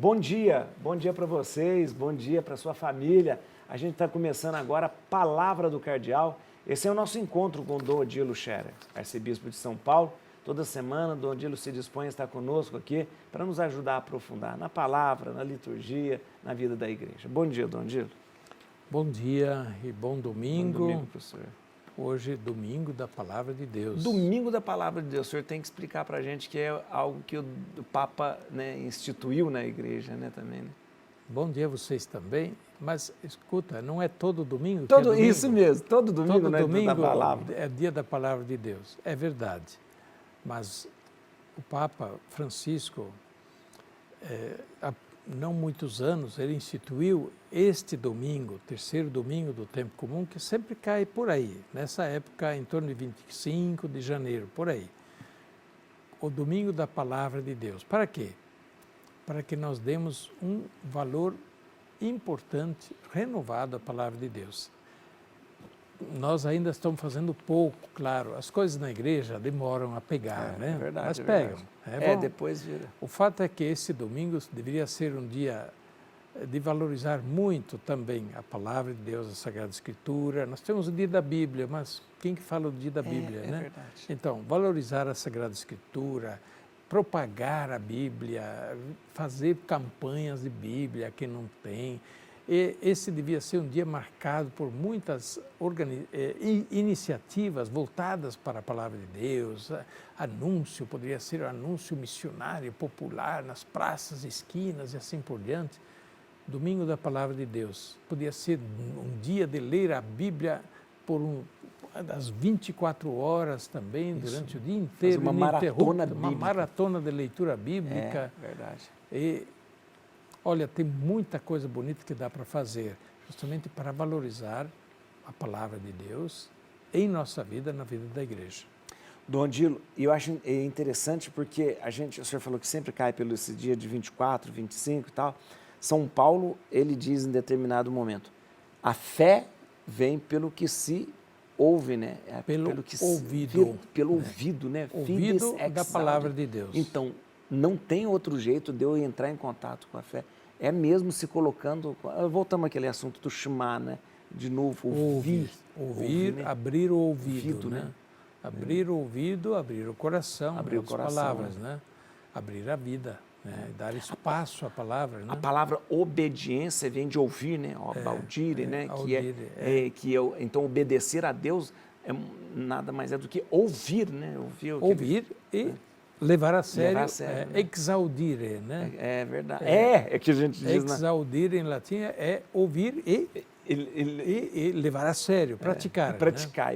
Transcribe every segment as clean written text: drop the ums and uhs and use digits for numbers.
Bom dia para vocês, bom dia para sua família. A gente está começando agora a Palavra do Cardeal. Esse é o nosso encontro com Dom Odilo Scherer, arcebispo de São Paulo. Toda semana, Dom Odilo se dispõe a estar conosco aqui para nos ajudar a aprofundar na palavra, na liturgia, na vida da igreja. Bom dia, Dom Odilo. Bom dia e bom domingo. Bom domingo, professor. Hoje, domingo da Palavra de Deus. Domingo da Palavra de Deus. O senhor tem que explicar para a gente que é algo que o Papa, né, instituiu na igreja, né, também, né? Bom dia a vocês também. Mas, escuta, não é todo domingo Todo, que é domingo? Isso mesmo, todo domingo, todo né, domingo da Palavra. é dia da Palavra de Deus. É verdade. Mas o Papa Francisco, há não muitos anos, ele instituiu este domingo, terceiro domingo do tempo comum, que sempre cai por aí, nessa época, em torno de 25 de janeiro, por aí. O domingo da Palavra de Deus. Para quê? Para que nós demos um valor importante, renovado à Palavra de Deus. Nós ainda estamos fazendo pouco, claro. As coisas na igreja demoram a pegar, né? É verdade, mas é pegam. verdade. Depois vira. O fato é que esse domingo deveria ser um dia de valorizar muito também a Palavra de Deus, a Sagrada Escritura. Nós temos o dia da Bíblia, mas quem que fala do dia da Bíblia, né? Verdade. Então, valorizar a Sagrada Escritura, propagar a Bíblia, fazer campanhas de Bíblia que não tem. Esse devia ser um dia marcado por muitas iniciativas voltadas para a Palavra de Deus. Anúncio, poderia ser anúncio missionário, popular, nas praças, esquinas e assim por diante. Domingo da Palavra de Deus. Podia ser um dia de ler a Bíblia por das 24 horas também, durante o dia inteiro. Uma maratona bíblica. Uma maratona de leitura bíblica. É verdade. E, olha, tem muita coisa bonita que dá para fazer, justamente para valorizar a Palavra de Deus em nossa vida, na vida da igreja. Dom Odilo, eu acho interessante porque o senhor falou que sempre cai pelo esse dia de 24, 25 e tal. São Paulo, ele diz em determinado momento, a fé vem pelo que se ouve, né? Pelo que ouvido. Pelo ouvido, né? Ouvido da Palavra de Deus. Então, não tem outro jeito de eu entrar em contato com a fé. É mesmo se colocando... Voltamos àquele assunto do Shema, né? De novo, ouvir, né? Abrir o ouvido, né? Abrir o ouvido, abrir o coração, abrir o coração, palavras, né? Abrir a vida, né? Dar espaço à palavra, né? A palavra obediência vem de ouvir, né? Audire, né? Então, obedecer a Deus nada mais é do que ouvir, né? Ouvir e... Levar a sério, né? Exaudire, né? É verdade. É que a gente diz... Exaudire em latim é ouvir e levar a sério, praticar. Praticar.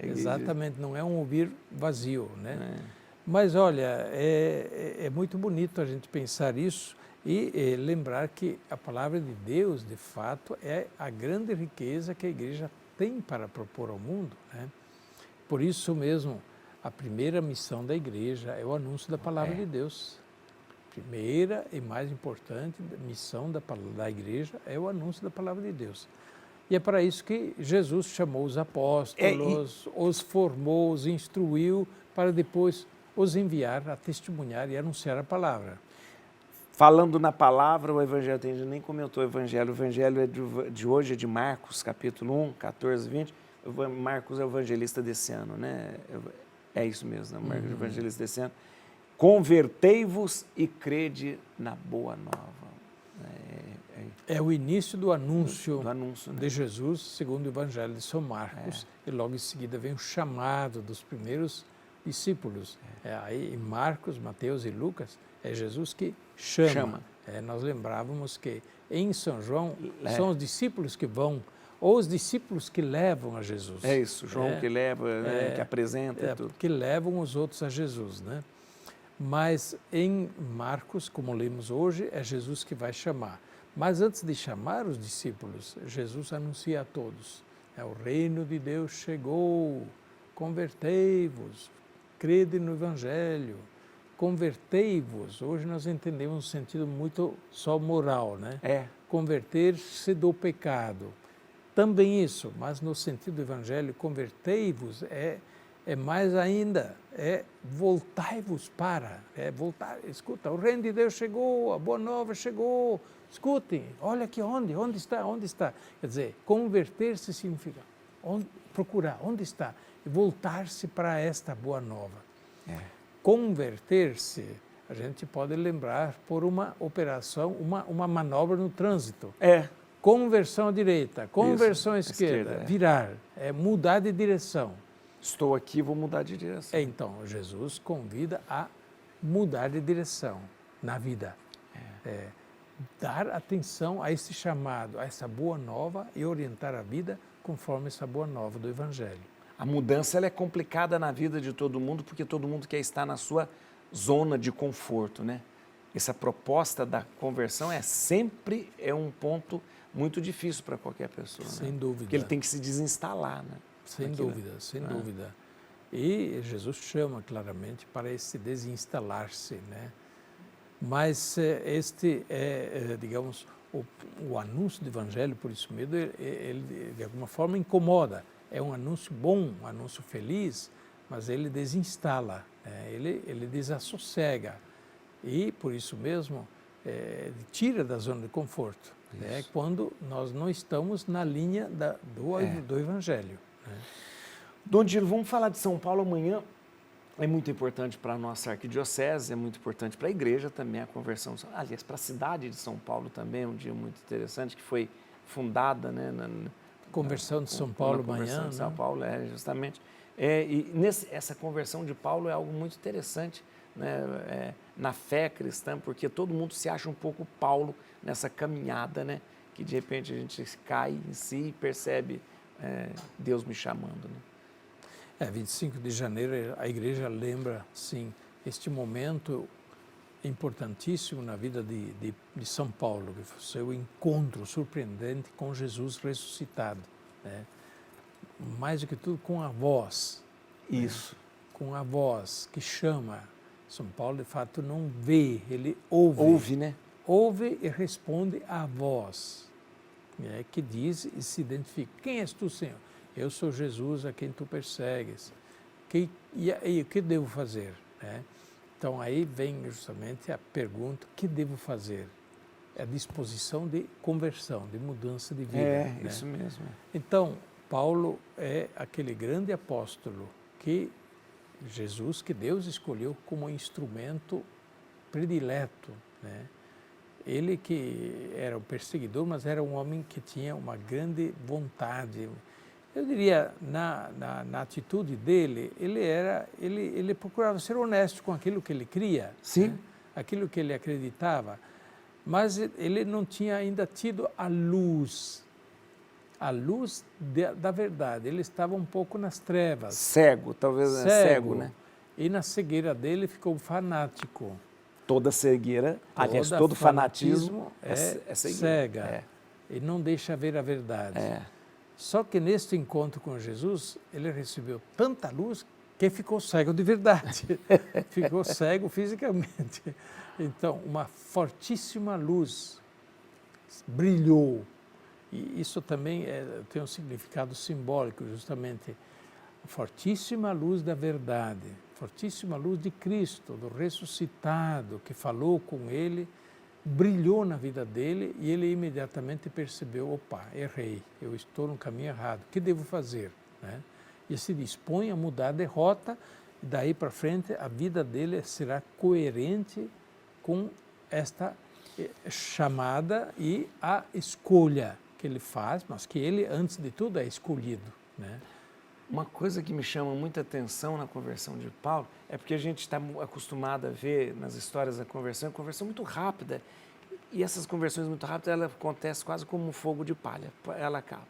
Exatamente, não é um ouvir vazio, né? Mas, olha, é muito bonito a gente pensar isso e lembrar que a Palavra de Deus, de fato, é a grande riqueza que a igreja tem para propor ao mundo, né? Por isso mesmo, a primeira missão da igreja é o anúncio da Palavra de Deus. Primeira e mais importante missão da igreja é o anúncio da Palavra de Deus. E é para isso que Jesus chamou os apóstolos, os formou, os instruiu, para depois os enviar a testemunhar e anunciar a palavra. Falando na palavra, o Evangelho, a gente nem comentou o Evangelho de hoje é de Marcos, capítulo 1, 14, 20. Marcos é o evangelista desse ano, né? É isso mesmo, né? Marcos evangelista desse ano. Convertei-vos e crede na boa nova. É o início do anúncio, né? de Jesus, segundo o Evangelho de São Marcos. E logo em seguida vem o chamado dos primeiros discípulos. Aí em Marcos, Mateus e Lucas, é Jesus que chama. Nós lembrávamos que em São João são os discípulos que vão, ou os discípulos que levam a Jesus. É isso, João que leva, né, que apresenta e tudo. Que levam os outros a Jesus, né? Mas em Marcos, como lemos hoje, é Jesus que vai chamar. Mas antes de chamar os discípulos, Jesus anuncia a todos. O reino de Deus chegou, convertei-vos, crede no Evangelho, convertei-vos. Hoje nós entendemos um sentido muito só moral, né? Converter-se do pecado. Também isso, mas no sentido do Evangelho, convertei-vos é mais ainda, é voltai-vos para, é voltar, escuta, o reino de Deus chegou, a boa nova chegou, escutem, olha aqui onde está? Quer dizer, converter-se significa procurar, onde está? E voltar-se para esta boa nova. Converter-se, a gente pode lembrar por uma operação, uma manobra no trânsito. Conversão à direita, conversão à esquerda, virar, mudar de direção. Estou aqui, vou mudar de direção. Então, Jesus convida a mudar de direção na vida. Dar atenção a esse chamado, a essa boa nova e orientar a vida conforme essa boa nova do Evangelho. A mudança ela é complicada na vida de todo mundo porque todo mundo quer estar na sua zona de conforto, né? Essa proposta da conversão sempre é um ponto muito difícil para qualquer pessoa. Sem né? dúvida. Porque ele tem que se desinstalar, né? Sem dúvida. E Jesus chama claramente para esse desinstalar-se, né? Mas digamos, o anúncio do Evangelho, por isso mesmo, ele de alguma forma incomoda. É um anúncio bom, um anúncio feliz, mas ele desinstala, né? Ele desassossega. E, por isso mesmo, tira da zona de conforto, né? Quando nós não estamos na linha do Evangelho. Né? Dom Dilo, vamos falar de São Paulo amanhã. É muito importante para a nossa arquidiocese, é muito importante para a igreja também, a conversão. Aliás, para a cidade de São Paulo também, é um dia muito interessante, que foi fundada, né, Conversão de São Paulo amanhã. Conversão de São Paulo, justamente. Essa conversão de Paulo é algo muito interessante, né, na fé cristã, porque todo mundo se acha um pouco Paulo nessa caminhada, né, que de repente a gente cai em si e percebe Deus me chamando, né? 25 de janeiro, a igreja lembra, sim, este momento importantíssimo na vida de São Paulo, que foi o seu encontro surpreendente com Jesus ressuscitado, né? Mais do que tudo com a voz. Isso. Né? Com a voz que chama. São Paulo, de fato, não vê, ele ouve. Ouve, né? Ouve e responde à voz, né? Que diz e se identifica. Quem és tu, Senhor? Eu sou Jesus a quem tu persegues. E o que devo fazer? Né? Então, aí vem justamente a pergunta, o que devo fazer? É a disposição de conversão, de mudança de vida. Né? Isso mesmo. Então, Paulo é aquele grande apóstolo que Deus escolheu como instrumento predileto, né? Ele que era um perseguidor, mas era um homem que tinha uma grande vontade. Eu diria, na atitude dele, ele procurava ser honesto com aquilo que ele cria, sim, né? Aquilo que ele acreditava, mas ele não tinha ainda tido a luz da verdade. Ele estava um pouco nas trevas. Cego, talvez cego, né? E na cegueira dele ficou fanático. Toda cegueira, aliás, todo fanatismo é cega. E não deixa ver a verdade. Só que neste encontro com Jesus, ele recebeu tanta luz que ficou cego de verdade. Ficou cego fisicamente. Então, uma fortíssima luz brilhou. E isso também tem um significado simbólico, justamente. A fortíssima luz da verdade, fortíssima luz de Cristo, do ressuscitado, que falou com ele, brilhou na vida dele e ele imediatamente percebeu, opa, errei, eu estou no caminho errado, o que devo fazer? Né? E se dispõe a mudar de rota, e daí para frente a vida dele será coerente com esta chamada e a escolha que ele faz, mas que ele, antes de tudo, é escolhido, né? Uma coisa que me chama muita atenção na conversão de Paulo é porque a gente está acostumado a ver nas histórias da conversão, é conversão muito rápida. E essas conversões muito rápidas, ela acontece quase como um fogo de palha, ela acaba.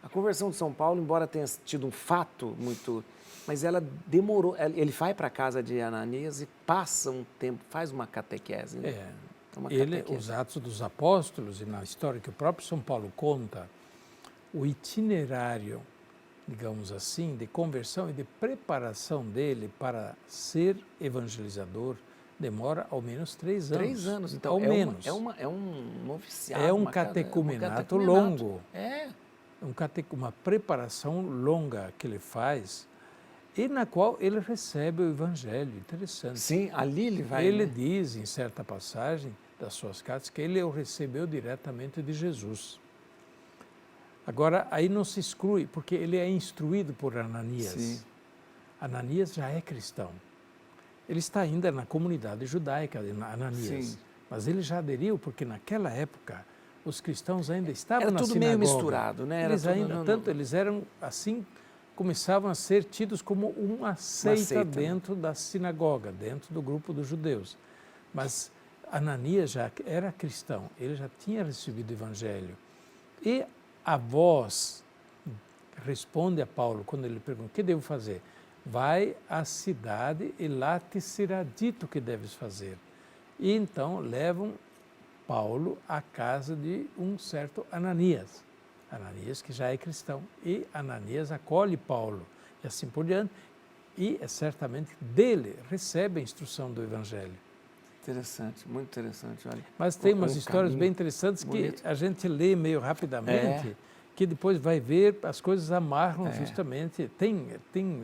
A conversão de São Paulo, embora tenha tido um fato muito... Mas ela demorou, ele vai para a casa de Ananias e passa um tempo, faz uma catequese. Né? Os Atos dos Apóstolos, e na história que o próprio São Paulo conta, o itinerário, digamos assim, de conversão e de preparação dele para ser evangelizador demora ao menos 3 anos. 3 anos, então ao menos. É um noviciado. É um catecumenato longo. É. Uma preparação longa que ele faz. e na qual ele recebe o Evangelho. Interessante. Sim, ali ele vai... Ele diz, em certa passagem das suas cartas, que ele o recebeu diretamente de Jesus. Agora, aí não se exclui, porque ele é instruído por Ananias. Sim. Ananias já é cristão. Ele está ainda na comunidade judaica de Ananias. Sim. Mas ele já aderiu, porque naquela época os cristãos ainda estavam na sinagoga. Era tudo meio misturado, né? Eles ainda, tanto eles eram assim, começavam a ser tidos como uma seita dentro da sinagoga, dentro do grupo dos judeus. Mas Ananias já era cristão, ele já tinha recebido o Evangelho. E a voz responde a Paulo quando ele pergunta: o que devo fazer? Vai à cidade e lá te será dito o que deves fazer. E então levam Paulo à casa de um certo Ananias. Ananias que já é cristão. E Ananias acolhe Paulo e assim por diante. E certamente dele recebe a instrução do Evangelho. Interessante, muito interessante. Olha, mas tem umas histórias bem interessantes bonito. Que a gente lê meio rapidamente, que depois vai ver, as coisas amarram justamente.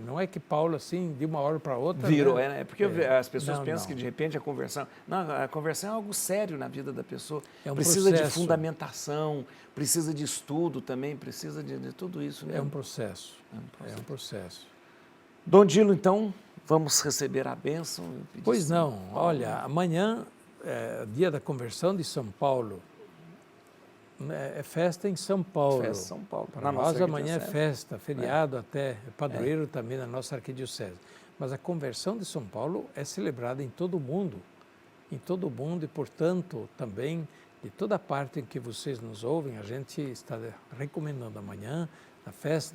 Não é que Paulo, assim, de uma hora para outra... Virou, né? É porque as pessoas pensam que, de repente, a conversão... Não, a conversão é algo sério na vida da pessoa. Precisa de fundamentação, precisa de estudo também, precisa de tudo isso. Né? É um processo. É um processo. Dom Dilo, então, vamos receber a bênção? Pois não. Olha, amanhã é dia da conversão de São Paulo. É festa em São Paulo. Festa em São Paulo. Para nós amanhã é festa, feriado até, padroeiro também na nossa arquidiocese. Mas a conversão de São Paulo é celebrada em todo o mundo. Em todo o mundo e, portanto, também de toda parte em que vocês nos ouvem, a gente está recomendando amanhã, na festa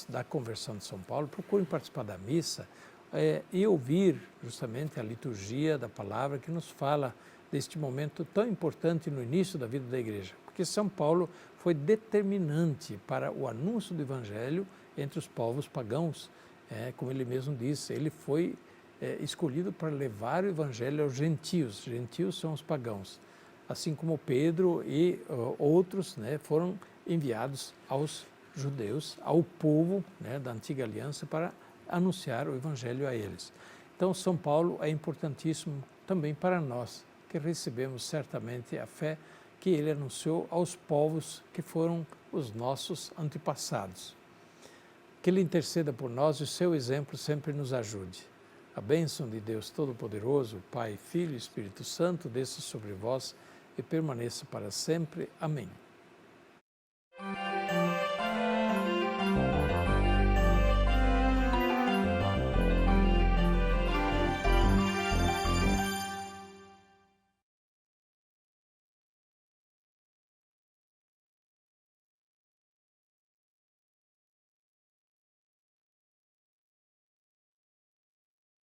da conversão de São Paulo, procurem participar da missa e ouvir justamente a liturgia da palavra que nos fala deste momento tão importante no início da vida da igreja. Porque São Paulo foi determinante para o anúncio do Evangelho entre os povos pagãos. Como ele mesmo disse, ele foi escolhido para levar o Evangelho aos gentios. Gentios são os pagãos. Assim como Pedro e outros foram enviados aos judeus, ao povo da antiga aliança, para anunciar o Evangelho a eles. Então, São Paulo é importantíssimo também para nós, que recebemos certamente a fé que ele anunciou aos povos que foram os nossos antepassados. Que ele interceda por nós e o seu exemplo sempre nos ajude. A bênção de Deus Todo-Poderoso, Pai, Filho e Espírito Santo, desça sobre vós e permaneça para sempre. Amém.